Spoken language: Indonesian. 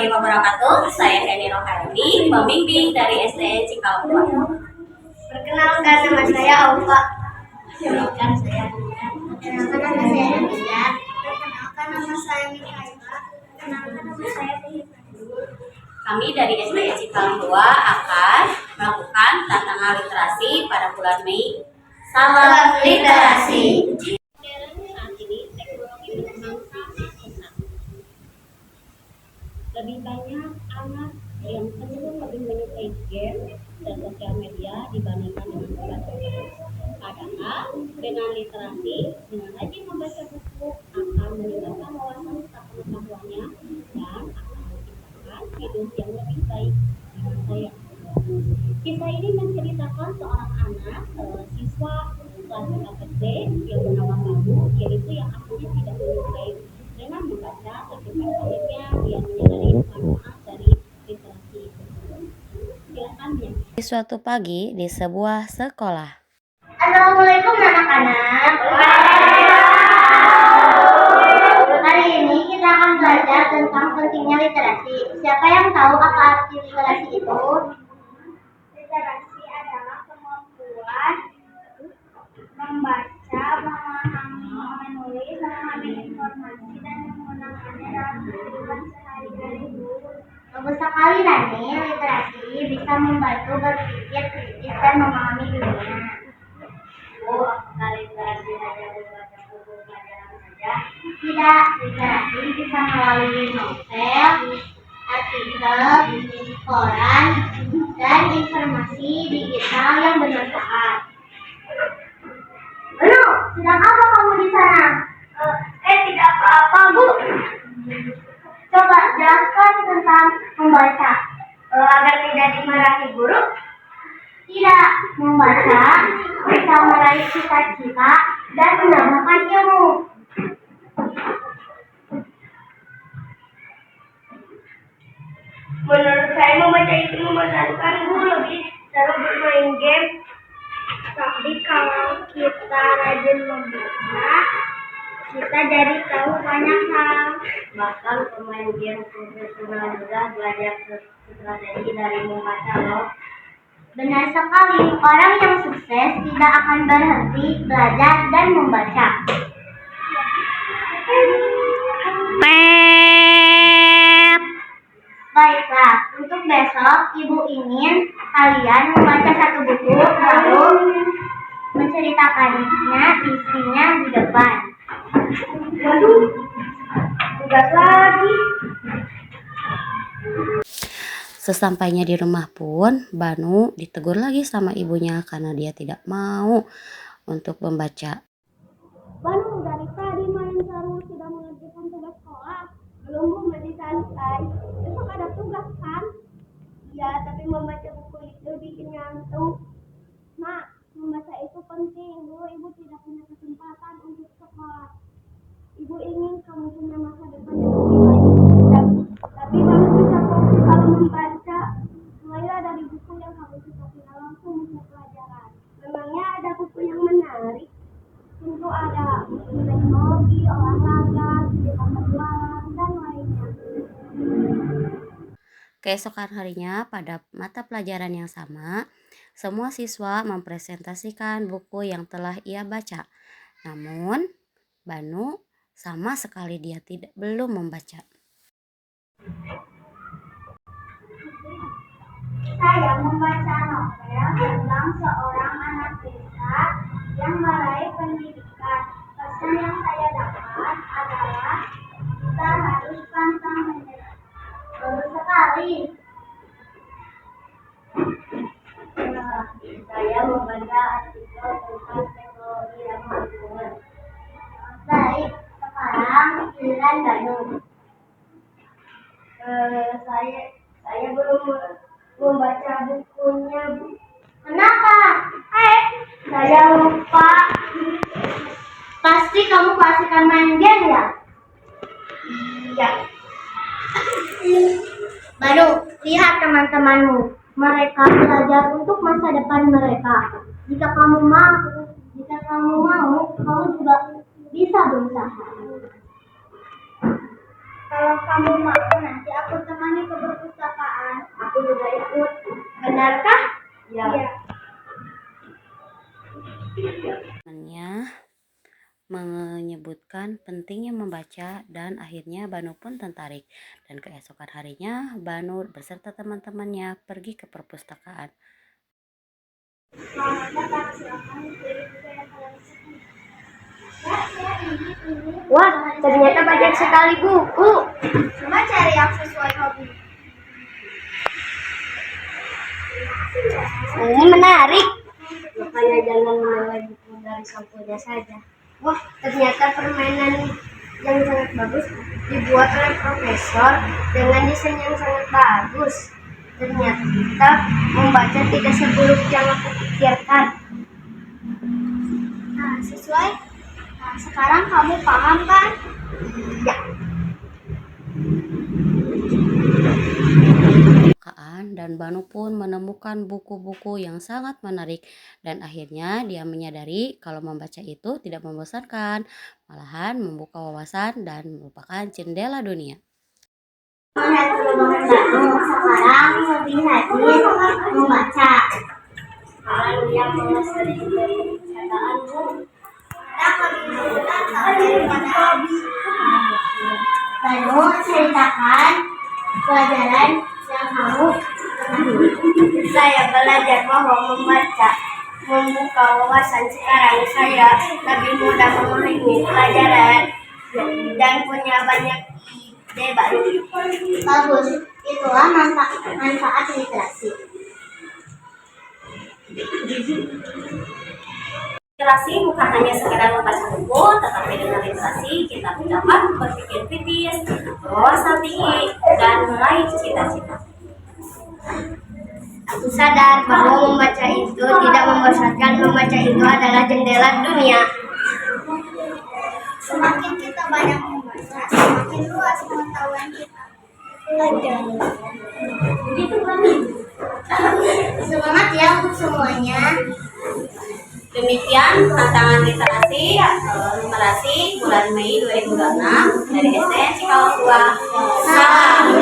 warahmatullahi wabarakatuh. Saya Heni Rohayati, pembimbing dari SD Cikalua. Perkenalkan, nama saya Aufa. Perkenalkan, saya Perkenalkan, nama saya Nabila. Perkenalkan, nama saya Mikaela. Perkenalkan, nama saya Fihita. Kami dari SD Cikalua akan melakukan tantangan literasi pada bulan Mei. Salam literasi. Saat ini teknologi berkembang sangat pesat. Lebih banyak anak yang cenderung lebih menyukai game dan sosial media dibandingkan dengan membaca buku. Padahal dengan literasi, dengan rajin membaca buku akan meningkatkan wawasan serta pengetahuannya dan akan menciptakan hidup yang lebih baik di masa yang akan datang. Kisah ini menceritakan seorang anak siswa kelas 4 SD yang bernama Banu, yaitu yang akhirnya tidak menyukai dengan membaca, tapi pada akhirnya dia menyadari manfaat dari literasi tersebut. Silakan ya. Suatu pagi di sebuah sekolah. Assalamualaikum anak-anak. Hari ini kita akan belajar tentang pentingnya literasi. Siapa yang tahu apa arti literasi itu? Literasi adalah kemampuan membaca, memahami, menulis, memahami informasi, dan menggunakannya dalam kehidupan sehari-hari. Bagus sekali, Rani. Literasi bisa membantu berpikir kritis dan memahami dunia. Apakah literasi hanya membaca buku pelajaran saja? Tidak, literasi bisa melalui novel, artikel, koran, dan informasi digital yang bermanfaat. Banu, sedang apa kamu di sana? Tidak apa-apa, Bu. Coba jelaskan tentang membaca. Agar tidak dimarahi guru? Tidak, membaca bisa meraih cita-cita dan menambahkan ilmu. Menurut saya membaca itu membosankan, Bu. Lebih seru bermain game. Tapi kalau kita rajin membaca, kita jadi tahu banyak hal. Bahkan pemain game profesional juga belajar strategi dari membaca loh. Benar sekali, orang yang sukses tidak akan berhenti belajar dan membaca. Baiklah, untuk besok Ibu ingin kalian membaca satu buku lalu menceritakannya isinya di depan. Waduh, tugas lagi. Sesampainya di rumah pun, Banu ditegur lagi sama ibunya karena dia tidak mau untuk membaca. Banu, dari tadi main terus, sudah mengerjakan tugas sekolah. Belum, Bu, masih santai. Besok ada tugas kan? Ya, tapi membaca buku itu bikin ngantuk. Mak, membaca itu penting. Dulu Ibu tidak punya kesempatan untuk sekolah. Ibu ingin kamu punya masa depan yang lebih baik. Tapi baru bisa fokus kalau membaca. Mulailah dari buku yang kamu suka, tidak langsung buku pelajaran. Memangnya ada buku yang menarik? Tentu ada, buku teknologi, olahraga, cerita petualang, dan lainnya. Keesokan harinya pada mata pelajaran yang sama, semua siswa mempresentasikan buku yang telah ia baca. Namun, Banu sama sekali dia belum membaca. Saya membaca novel tentang seorang anak desa yang meraih pendidikan. Pesan yang saya dapat adalah kita harus pantang menyerah. Bagus sekali. Saya membaca artikel tentang teknologi ramah lingkungan. Baik, sekarang giliran Banu. Saya belum membaca bukunya, Bu. Kenapa? Saya lupa. Pasti kamu keasikan main game ya? Iya. Baru lihat teman-temanmu. Mereka belajar untuk masa depan mereka. Jika kamu mau, kamu juga bisa berusaha. Kalau kamu mau, nanti aku temani ke perpustakaan. Aku juga ikut. Benarkah? Ya. Iya. Temannya menyebutkan pentingnya membaca dan akhirnya Banu pun tertarik. Dan keesokan harinya Banu beserta teman-temannya pergi ke perpustakaan. Wah, ternyata banyak sekali buku. Cuma cari yang sesuai hobi. Ini menarik. Makanya jangan menilai buku dari sampulnya saja. Wah, ternyata permainan yang sangat bagus dibuat oleh profesor dengan desain yang sangat bagus. Ternyata membaca tidak seburuk yang aku pikirkan. Nah, sesuai. Nah, sekarang kamu paham kan? Ya. Dan Banu pun menemukan buku-buku yang sangat menarik dan akhirnya dia menyadari kalau membaca itu tidak membosankan, malahan membuka wawasan dan merupakan jendela dunia. Sekarang lebih rajin membaca. Sekarang dia sering perpustakaan buku. Lalu ceritakan pelajaran yang kamu ketahui. Saya belajar bahwa membaca membuka wawasan. Sekarang saya lebih mudah memahami pelajaran dan punya banyak ide baru. Bagus, itulah manfaat literasi. Literasi bukan hanya sekedar membaca buku, tetapi dengan literasi kita dapat berpikir kritis, berwawasan tinggi, dan meraih cita-cita. Aku sadar bahwa membaca itu tidak membosankan. Membaca itu adalah jendela dunia. Semakin kita banyak membaca, semakin luas pengetahuan kita. Semangat ya untuk semuanya. Demikian tantangan literasi numerasi bulan Mei 2026 dari STN Cikalong 2. Salam